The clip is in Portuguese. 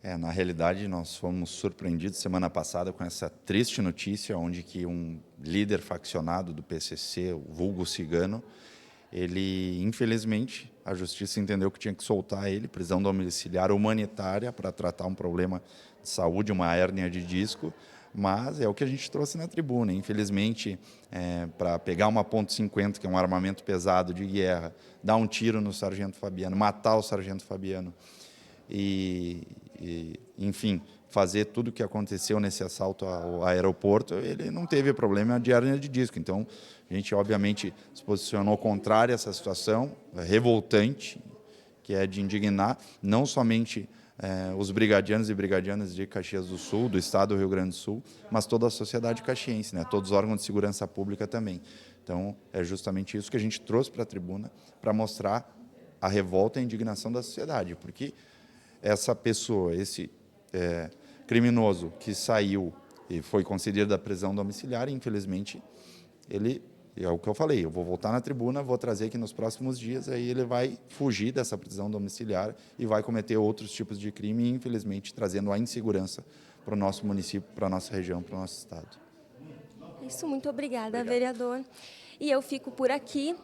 Na realidade, nós fomos surpreendidos semana passada com essa triste notícia, onde que um líder faccionado do PCC, o vulgo Cigano, ele, infelizmente, a justiça entendeu que tinha que soltar ele, prisão domiciliar humanitária, para tratar um problema de saúde, uma hérnia de disco, mas é o que a gente trouxe na tribuna. Infelizmente, para pegar uma .50, que é um armamento pesado de guerra, dar um tiro no sargento Fabiano, matar o sargento Fabiano, enfim, fazer tudo o que aconteceu nesse assalto ao aeroporto, ele não teve problema de hérnia de disco. Então, a gente, obviamente, se posicionou contrário a essa situação, revoltante, que é de indignar não somente os brigadianos e brigadianas de Caxias do Sul, do estado do Rio Grande do Sul, mas toda a sociedade caxiense, né? Todos os órgãos de segurança pública também. Então, é justamente isso que a gente trouxe para a tribuna, para mostrar a revolta e a indignação da sociedade, porque essa pessoa, esse criminoso que saiu e foi concedido a prisão domiciliar, infelizmente, ele, é o que eu falei, eu vou voltar na tribuna, vou trazer aqui nos próximos dias, aí ele vai fugir dessa prisão domiciliar e vai cometer outros tipos de crime, infelizmente, trazendo a insegurança para o nosso município, para a nossa região, para o nosso estado. Isso, muito obrigada, vereador. E eu fico por aqui.